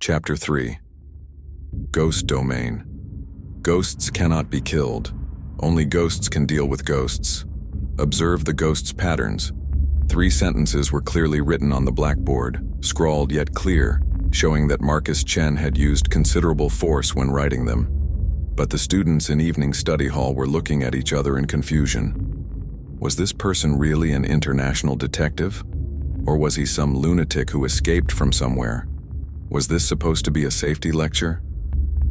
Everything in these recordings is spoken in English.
Chapter 3. Ghost Domain. Ghosts cannot be killed. Only ghosts can deal with ghosts. Observe the ghost's patterns. 3 sentences were clearly written on the blackboard, scrawled yet clear, showing that Marcus Chen had used considerable force when writing them. But the students in evening study hall were looking at each other in confusion. Was this person really an international detective? Or was he some lunatic who escaped from somewhere? Was this supposed to be a safety lecture?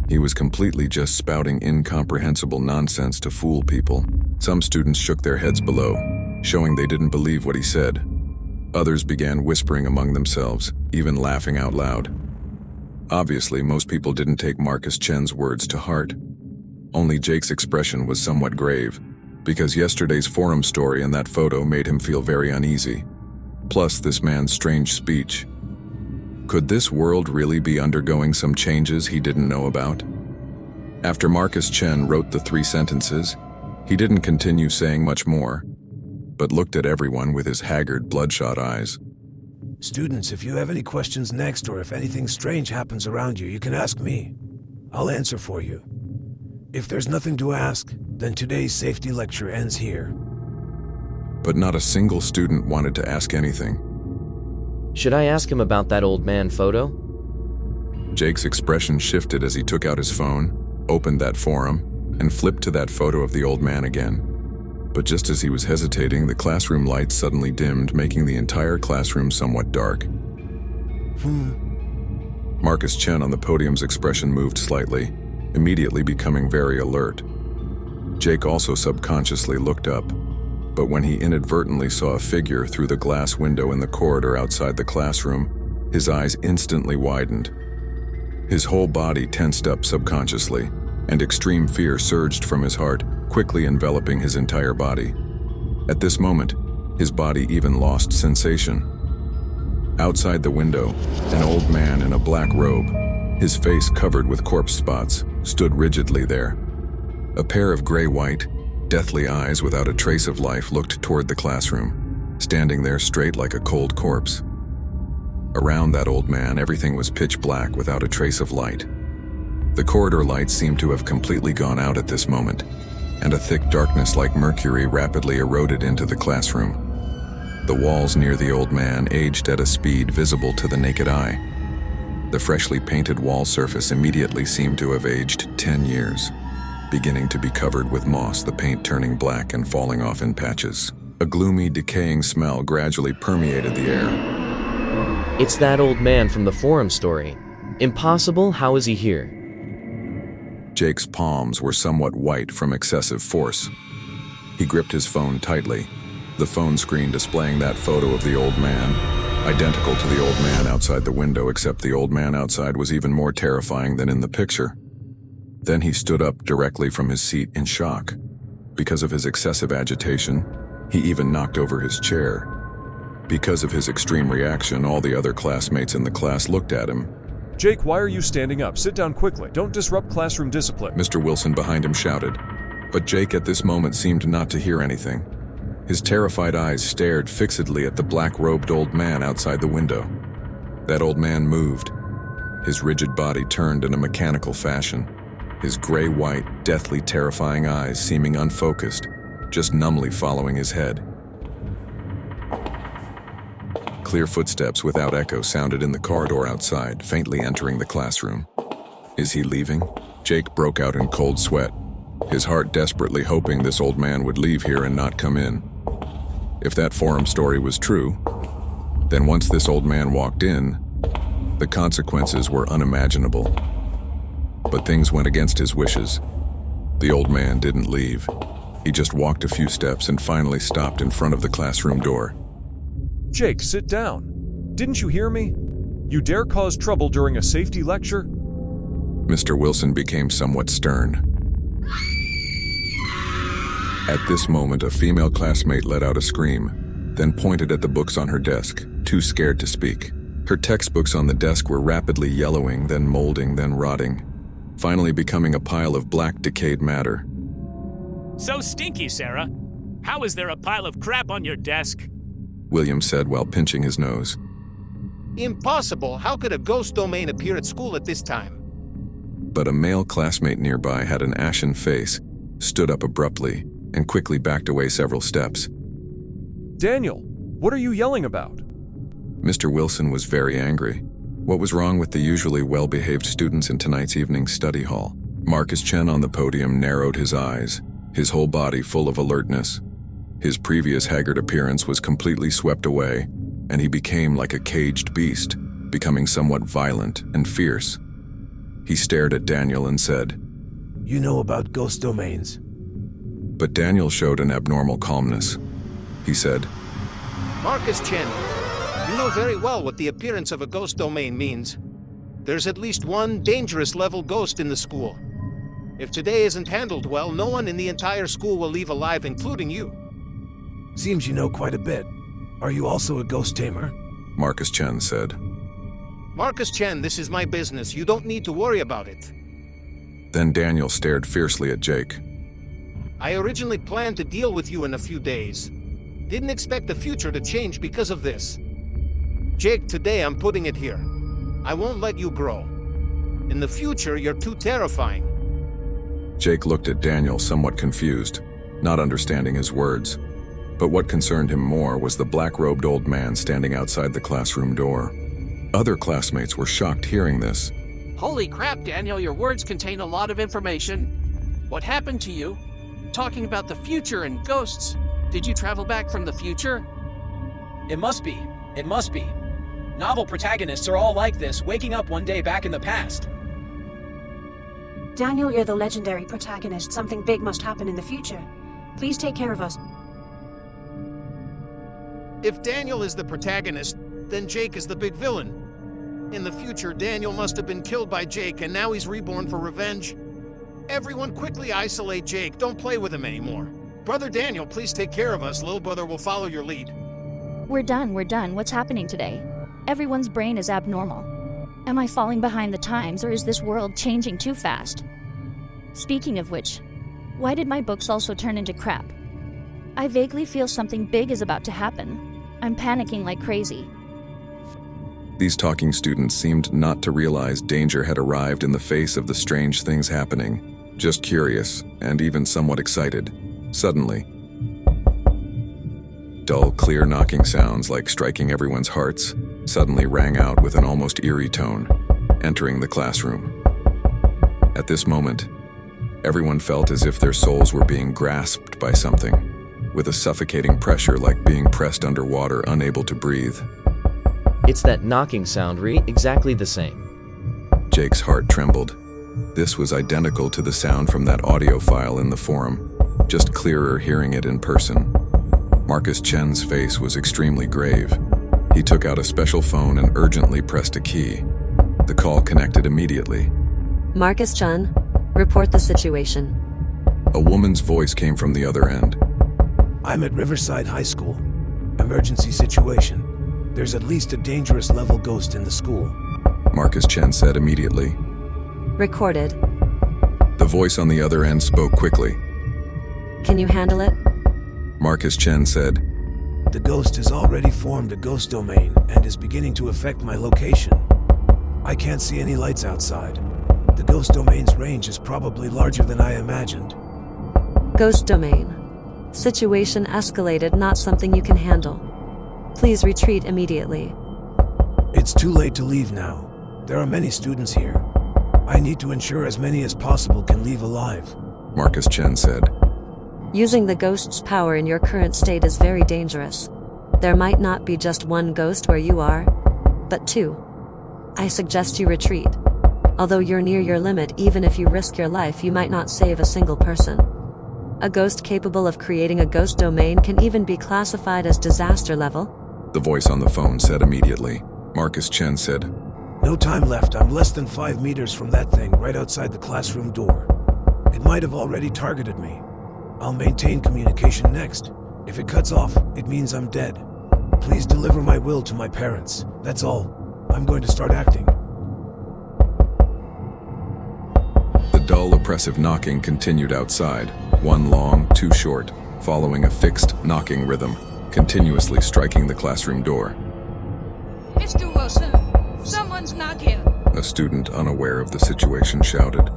He was completely just spouting incomprehensible nonsense to fool people. Some students shook their heads below, showing they didn't believe what he said. Others began whispering among themselves, even laughing out loud. Obviously, most people didn't take Marcus Chen's words to heart. Only Jake's expression was somewhat grave, because yesterday's forum story and that photo made him feel very uneasy. Plus this man's strange speech. Could this world really be undergoing some changes he didn't know about? After Marcus Chen wrote the 3 sentences, he didn't continue saying much more, but looked at everyone with his haggard, bloodshot eyes. Students, if you have any questions next or if anything strange happens around you, you can ask me. I'll answer for you. If there's nothing to ask, then today's safety lecture ends here. But not a single student wanted to ask anything. Should I ask him about that old man photo? Jake's expression shifted as he took out his phone, opened that forum, and flipped to that photo of the old man again. But just as he was hesitating, the classroom lights suddenly dimmed, making the entire classroom somewhat dark. Marcus Chen on the podium's expression moved slightly, immediately becoming very alert. Jake also subconsciously looked up, but when he inadvertently saw a figure through the glass window in the corridor outside the classroom, his eyes instantly widened. His whole body tensed up subconsciously, and extreme fear surged from his heart, quickly enveloping his entire body. At this moment, his body even lost sensation. Outside the window, an old man in a black robe, his face covered with corpse spots, stood rigidly there. A pair of gray-white, deathly eyes without a trace of life looked toward the classroom, standing there straight like a cold corpse. Around that old man, everything was pitch black without a trace of light. The corridor lights seemed to have completely gone out at this moment, and a thick darkness like mercury rapidly eroded into the classroom. The walls near the old man aged at a speed visible to the naked eye. The freshly painted wall surface immediately seemed to have aged 10 years. Beginning to be covered with moss, the paint turning black and falling off in patches. A gloomy, decaying smell gradually permeated the air. It's that old man from the forum story. Impossible, how is he here? Jake's palms were somewhat white from excessive force. He gripped his phone tightly, the phone screen displaying that photo of the old man, identical to the old man outside the window, except the old man outside was even more terrifying than in the picture. Then he stood up directly from his seat in shock. Because of his excessive agitation, he even knocked over his chair. Because of his extreme reaction, all the other classmates in the class looked at him. Jake, why are you standing up? Sit down quickly. Don't disrupt classroom discipline. Mr. Wilson behind him shouted. But Jake at this moment seemed not to hear anything. His terrified eyes stared fixedly at the black-robed old man outside the window. That old man moved. His rigid body turned in a mechanical fashion. His gray-white, deathly terrifying eyes seeming unfocused, just numbly following his head. Clear footsteps without echo sounded in the corridor outside, faintly entering the classroom. Is he leaving? Jake broke out in cold sweat, his heart desperately hoping this old man would leave here and not come in. If that forum story was true, then once this old man walked in, the consequences were unimaginable. But things went against his wishes. The old man didn't leave. He just walked a few steps and finally stopped in front of the classroom door. Jake, sit down. Didn't you hear me? You dare cause trouble during a safety lecture? Mr. Wilson became somewhat stern. At this moment, a female classmate let out a scream, then pointed at the books on her desk, too scared to speak. Her textbooks on the desk were rapidly yellowing, then molding, then rotting, finally becoming a pile of black, decayed matter. So stinky, Sarah. How is there a pile of crap on your desk? William said while pinching his nose. Impossible! How could a ghost domain appear at school at this time? But a male classmate nearby had an ashen face, stood up abruptly, and quickly backed away several steps. Daniel, what are you yelling about? Mr. Wilson was very angry. What was wrong with the usually well-behaved students in tonight's evening study hall? Marcus Chen on the podium narrowed his eyes, his whole body full of alertness. His previous haggard appearance was completely swept away, and he became like a caged beast, becoming somewhat violent and fierce. He stared at Daniel and said, You know about ghost domains. but Daniel showed an abnormal calmness. He said, Marcus Chen, you know very well what the appearance of a ghost domain means. There's at least one dangerous level ghost in the school. If today isn't handled well, no one in the entire school will leave alive, including you. Seems you know quite a bit. Are you also a ghost tamer? Marcus Chen said. Marcus Chen, this is my business. You don't need to worry about it. Then Daniel stared fiercely at Jake. I originally planned to deal with you in a few days. Didn't expect the future to change because of this. Jake, today I'm putting it here. I won't let you grow. In the future, you're too terrifying. Jake looked at Daniel somewhat confused, not understanding his words. But what concerned him more was the black-robed old man standing outside the classroom door. Other classmates were shocked hearing this. Holy crap, Daniel, your words contain a lot of information. What happened to you? Talking about the future and ghosts. Did you travel back from the future? It must be. It must be. Novel protagonists are all like this, waking up one day back in the past. Daniel, you're the legendary protagonist. Something big must happen in the future. Please take care of us. If Daniel is the protagonist, then Jake is the big villain. In the future, Daniel must have been killed by Jake, and now he's reborn for revenge. Everyone quickly isolate Jake. Don't play with him anymore. Brother Daniel, please take care of us. Little brother will follow your lead. We're done. What's happening today? Everyone's brain is abnormal. Am I falling behind the times, or is this world changing too fast? Speaking of which, why did my books also turn into crap? I vaguely feel something big is about to happen. I'm panicking like crazy. These talking students seemed not to realize danger had arrived in the face of the strange things happening, just curious and even somewhat excited. Suddenly, dull, clear knocking sounds like striking everyone's hearts suddenly rang out with an almost eerie tone, entering the classroom. At this moment, everyone felt as if their souls were being grasped by something, with a suffocating pressure like being pressed underwater, unable to breathe. It's that knocking sound, exactly the same. Jake's heart trembled. This was identical to the sound from that audio file in the forum, just clearer hearing it in person. Marcus Chen's face was extremely grave. He took out a special phone and urgently pressed a key. The call connected immediately. Marcus Chen, report the situation. A woman's voice came from the other end. I'm at Riverside High School. Emergency situation. There's at least a dangerous level ghost in the school. Marcus Chen said immediately. Recorded. The voice on the other end spoke quickly. Can you handle it? Marcus Chen said, The ghost has already formed a ghost domain and is beginning to affect my location. I can't see any lights outside. The ghost domain's range is probably larger than I imagined. Ghost domain. Situation escalated, not something you can handle. Please retreat immediately. It's too late to leave now. There are many students here. I need to ensure as many as possible can leave alive. Marcus Chen said. Using the ghost's power in your current state is very dangerous. There might not be just one ghost where you are, but two. I suggest you retreat. Although you're near your limit, even if you risk your life, you might not save a single person. A ghost capable of creating a ghost domain can even be classified as disaster level. The voice on the phone said immediately. Marcus Chen said, No time left. I'm less than 5 meters from that thing right outside the classroom door. It might have already targeted me. I'll maintain communication next. If it cuts off, it means I'm dead. Please deliver my will to my parents. That's all. I'm going to start acting. The dull, oppressive knocking continued outside, one long, two short, following a fixed knocking rhythm, continuously striking the classroom door. It's Mr. Wilson, someone's knocking. A student unaware of the situation shouted.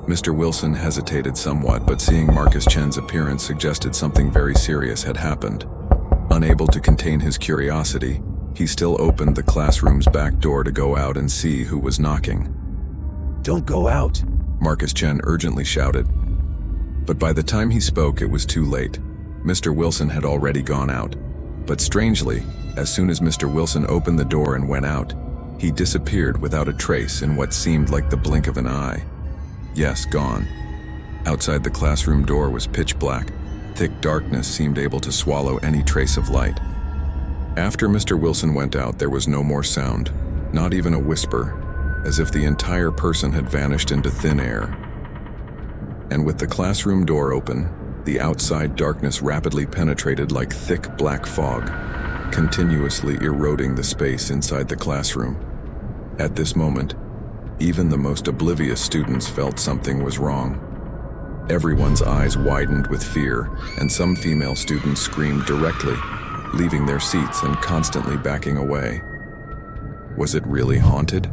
Mr. Wilson hesitated somewhat, but seeing Marcus Chen's appearance suggested something very serious had happened. Unable to contain his curiosity, he still opened the classroom's back door to go out and see who was knocking. Don't go out, Marcus Chen urgently shouted. But by the time he spoke, it was too late. Mr. Wilson had already gone out. But strangely, as soon as Mr. Wilson opened the door and went out, he disappeared without a trace in what seemed like the blink of an eye. Yes, gone. Outside the classroom door was pitch black. Thick darkness seemed able to swallow any trace of light. After Mr. Wilson went out, there was no more sound, not even a whisper, as if the entire person had vanished into thin air. And with the classroom door open, the outside darkness rapidly penetrated like thick black fog, continuously eroding the space inside the classroom. At this moment, even the most oblivious students felt something was wrong. Everyone's eyes widened with fear, and some female students screamed directly, leaving their seats and constantly backing away. Was it really haunted?